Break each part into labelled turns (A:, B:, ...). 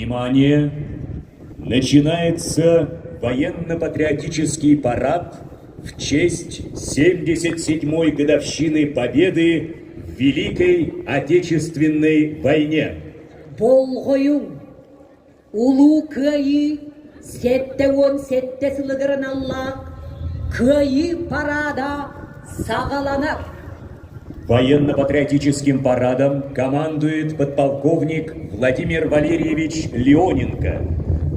A: Внимание! Начинается военно-патриотический парад в честь 77-й годовщины Победы в Великой Отечественной войне.
B: Болгойун, улу кайы, сетте он сетте сылыгырын аллах, кайы парада сағаланар.
A: Военно-патриотическим парадом командует подполковник Владимир Валерьевич Леоненко.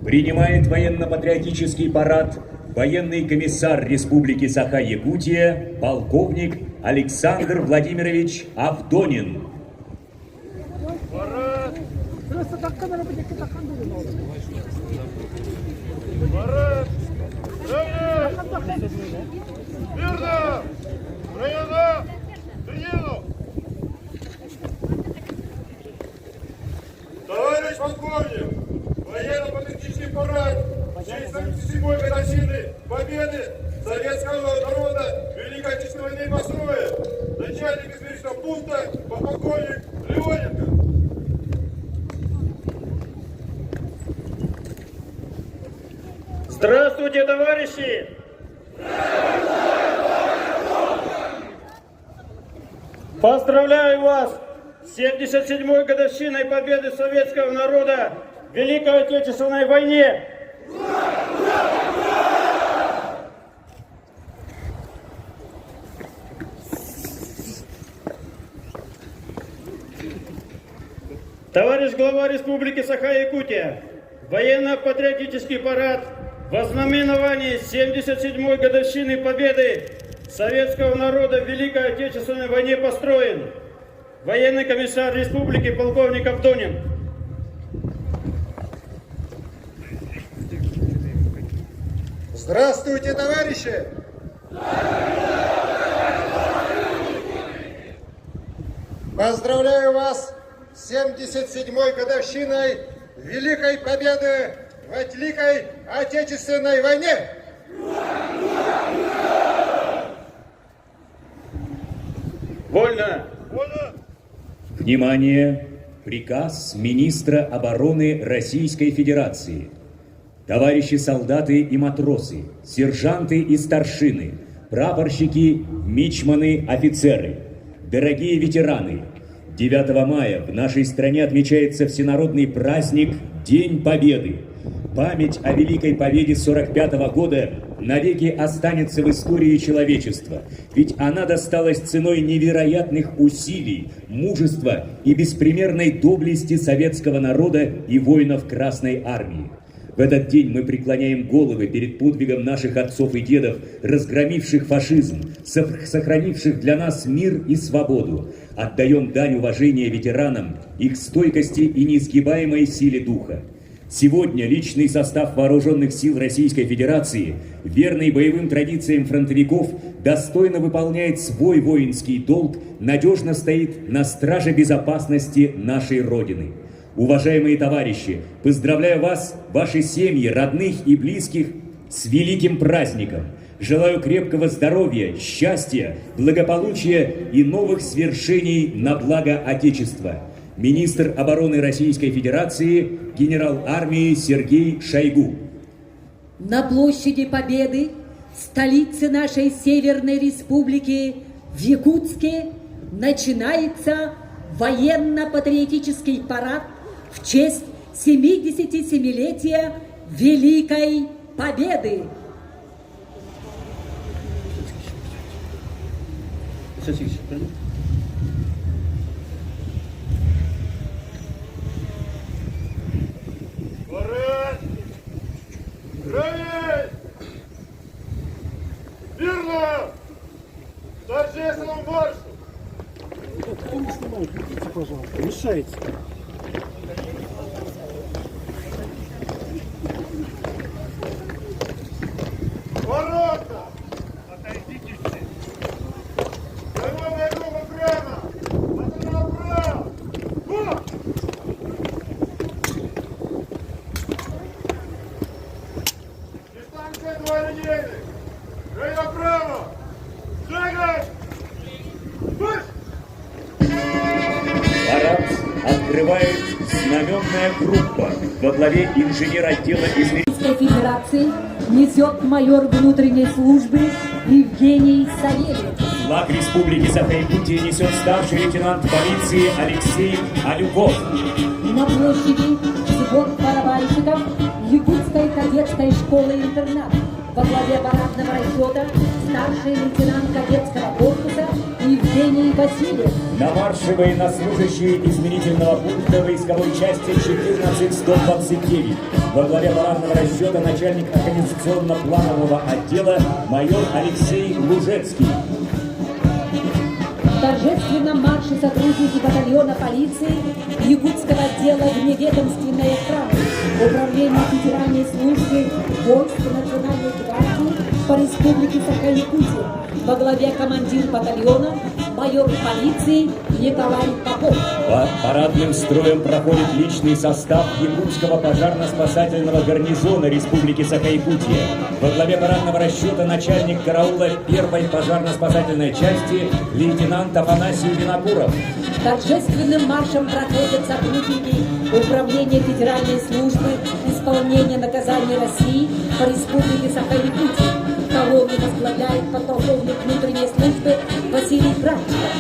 A: Принимает военно-патриотический парад военный комиссар Республики Саха-Якутия полковник Александр Владимирович Авдонин.
C: Товарищ полковник, военно-патриотический парад в честь 77-й годовщины Победы советского народа в Великой Отечественной войне построен начальник исторического пункта подполковник Леоненко.
D: Здравствуйте, товарищи! Поздравляю вас с 77-й годовщиной победы советского народа в Великой Отечественной войне! Товарищ глава Республики Саха-Якутия, военно-патриотический парад во знаменовании 77-й годовщины победы советского народа в Великой Отечественной войне построен. Военный комиссар республики полковник Авдонин.
C: Здравствуйте, товарищи! Поздравляю вас с 77-й годовщиной Великой Победы в Великой Отечественной войне!
D: Вольно!
A: Внимание! Приказ министра обороны Российской Федерации. Товарищи солдаты и матросы, сержанты и старшины, прапорщики, мичманы, офицеры, дорогие ветераны, 9 мая в нашей стране отмечается всенародный праздник День Победы. Память о Великой Победе 45-го года навеки останется в истории человечества, ведь она досталась ценой невероятных усилий, мужества и беспримерной доблести советского народа и воинов Красной Армии. В этот день мы преклоняем головы перед подвигом наших отцов и дедов, разгромивших фашизм, сохранивших для нас мир и свободу. Отдаем дань уважения ветеранам, их стойкости и неизгибаемой силе духа. Сегодня личный состав вооруженных сил Российской Федерации, верный боевым традициям фронтовиков, достойно выполняет свой воинский долг, надежно стоит на страже безопасности нашей Родины. Уважаемые товарищи, поздравляю вас, ваши семьи, родных и близких с великим праздником. Желаю крепкого здоровья, счастья, благополучия и новых свершений на благо Отечества. Министр обороны Российской Федерации, генерал армии Сергей Шойгу.
B: На площади Победы, столице нашей Северной Республики, в Якутске, начинается военно-патриотический парад в честь 77-летия Великой Победы.
C: Правее! Верно! Торжественному маршу!
E: Кто не снимает, идите, пожалуйста, мешаете.
C: Ворота! Отойдите все! Головная группа прямо! Это направо! Вот! Дистанция 2 линейных! Край направо! Шагать! Марш!
A: Парад открывает знаменная группа во главе инженер отдела измерения
B: Российской Федерации несет майор внутренней службы Евгений Савельев.
A: флаг Республики Саха-Якутия несет старший лейтенант полиции Алексей Алюков.
B: На площади взвод барабанщиков Якутской кадетской школы-интернат во главе парадного расчета старший лейтенант кадетского корпуса Евгений Васильев.
A: На марше военнослужащие измерительного пункта войсковой части 14129. Во главе парадного расчета начальник организационно-планового отдела майор Алексей Лужецкий.
B: В торжественном марше сотрудники батальона полиции Якутского отдела вневедомственной охраны Управления Федеральной службы войск Национальной гвардии по Республике Саха-Якутия во главе командир батальона майор полиции Николай Попов.
A: По парадным строем проходит личный состав Якутского пожарно-спасательного гарнизона Республики Саха-Якутия. Во главе парадного расчета начальник караула первой пожарно-спасательной части лейтенант Афанасий Винокуров.
B: Торжественным маршем проходят сотрудники Управления Федеральной службы исполнения наказаний России по Республике Саха-Якутия. Колонну возглавляет подполковник внутренней службы Василий Братчиков.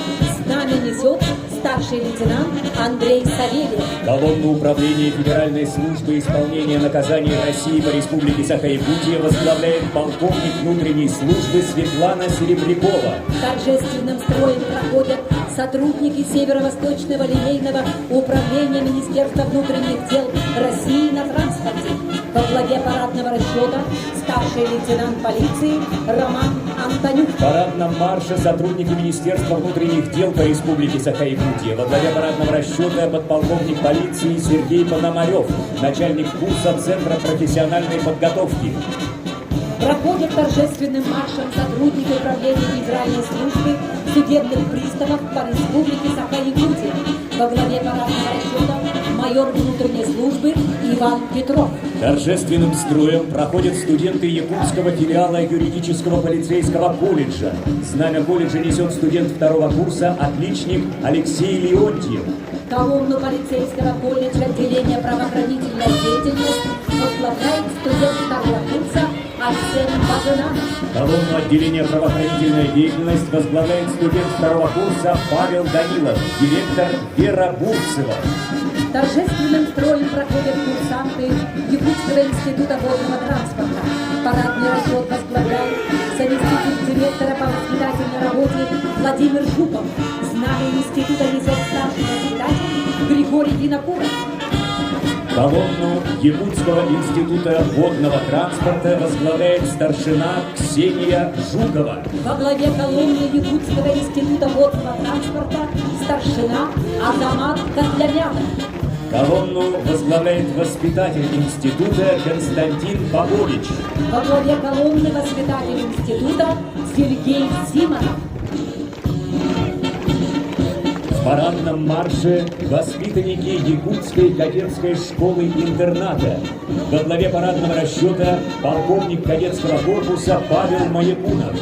B: Знамя несет старший лейтенант Андрей Савельев.
A: Колонну Управления Федеральной службы исполнения наказаний России по Республике Саха-Якутия возглавляет полковник внутренней службы Светлана Серебрякова.
B: Торжественным строем проходят сотрудники Северо-Восточного линейного управления Министерства внутренних дел России на транспорте. Во главе парадного расчета старший лейтенант полиции Роман Антонюк.
A: В парадном марше сотрудники Министерства внутренних дел по Республике Саха-Якутия. Во главе парадного расчета подполковник полиции Сергей Пономарев, начальник курса Центра профессиональной подготовки.
B: Проходят торжественным маршем сотрудники Управления Федеральной службы судебных приставов по Республике Саха-Якутия. Во главе парадного расчета майор внутренней службы Иван Петров.
A: Торжественным строем проходят студенты Якутского филиала юридического полицейского колледжа. Знамя колледжа несет студент второго курса, отличник Алексей Леонтьев.
B: Колонну полицейского колледжа отделения правоохранительной деятельности возглавляет студент второго курса Арсен Бажанов.
A: Колонну отделения правоохранительной деятельности возглавляет студент второго курса Павел Данилов, директор Вера Бурцева.
B: Торжественным строем проходят курсанты Якутского института водного транспорта. Парадный расчет возглавляет заместитель директора по воспитательной работе Владимир Жуков. Знамя института несет старший воспитатель Григорий Винокуров.
A: Колонну Якутского института водного транспорта возглавляет старшина Ксения Жукова.
B: Во главе колонны Якутского института водного транспорта старшина Азамат Котлярянов.
A: Колонну возглавляет воспитатель института Константин Попович.
B: Во главе колонны воспитатель института Сергей Симонов.
A: В парадном марше воспитанники Якутской кадетской школы-интерната. Во главе парадного расчета полковник кадетского корпуса Павел Маякунов.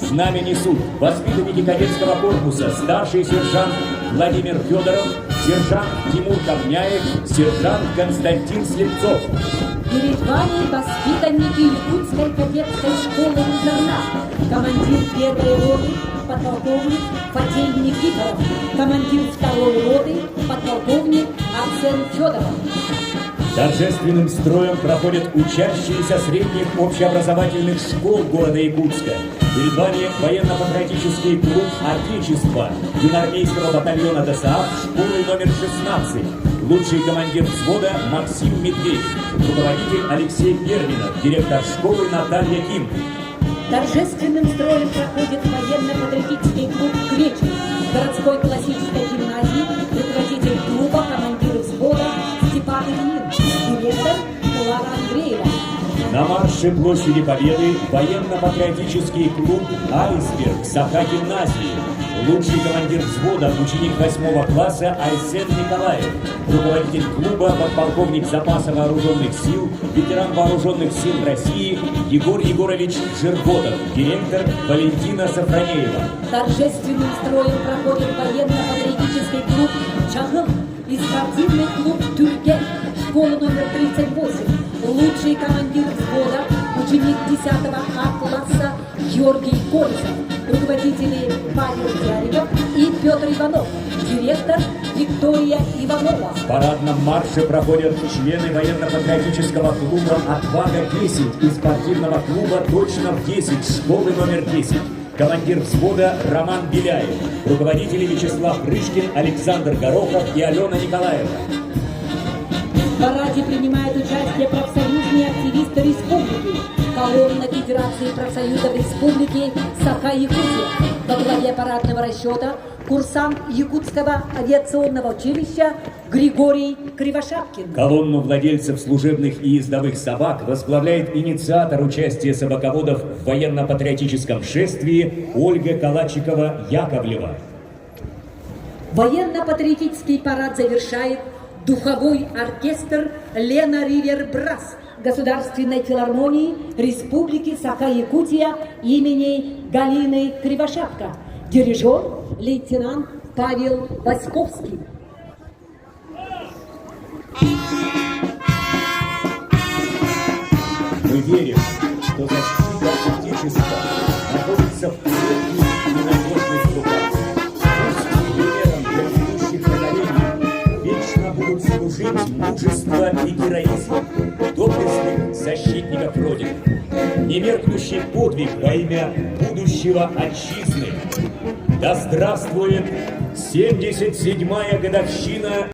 A: Знамя несут воспитанники кадетского корпуса, старший сержант Владимир Федоров, сержант Тимур Ковняев, сержант Константин Слепцов.
B: Перед вами воспитанники Якутской кадетской школы-интернат. Командир первой роты подполковник Фатей Никифоров, командир второй роты подполковник Арсен Федоров.
A: Торжественным строем проходят учащиеся средних общеобразовательных школ города Якутска. Перед вами военно-патриотический клуб «Отечество» юноармейского батальона ДСААФ школы номер 16. Лучший командир взвода Максим Медведев, руководитель Алексей Первинов, директор школы Наталья Ким.
B: Торжественным строем проходит военно-патриотический клуб «Кречет» городской классической гимназии, руководитель клуба, командир взвода Степан Ильин, директор Клара Андреева.
A: На марше площади Победы военно-патриотический клуб «Айсберг» Саха-гимназии. Лучший командир взвода, ученик 8 класса Айсен Николаев, руководитель клуба, подполковник запаса вооруженных сил, ветеран вооруженных сил России Егор Егорович Жирботов, директор Валентина Сафронеева.
B: Торжественным строем проходит военно-патриотический клуб «Чагыл» и спортивный клуб «Тюрген». школа номер 38, лучший командир взвода, ученик 10 А-класса Георгий Колесов, руководители Павел Яриков и Петр Иванов, директор Виктория Иванова.
A: В парадном марше проходят члены военно-патриотического клуба «Отвага-10» и спортивного клуба «Точно в 10» школы номер 10. Командир взвода Роман Беляев, руководители Вячеслав Рыжкин, Александр Горохов и Алена Николаева.
B: В параде принимают участие профсоюзные активисты республики, колонна Федерации профсоюзов республики Саха-Якутия. Во главе парадного расчета курсант Якутского авиационного училища Григорий Кривошапкин.
A: Колонну владельцев служебных и ездовых собак возглавляет инициатор участия собаководов в военно-патриотическом шествии Ольга Калачикова-Яковлева.
B: Военно-патриотический парад завершает духовой оркестр Лена Ривер Брас Государственной филармонии Республики Саха-Якутия имени Галины Кривошапко. Дирижер лейтенант Павел Васьковский.
A: Мы верим, что защита Отечества находится в крепких и надежных руках. Пусть примером для ведущих поколений вечно будут служить мужество и героизм доблестных защитников Родины. Немеркнущий подвиг во имя будущего Отчизны. Да здравствует 77-я годовщина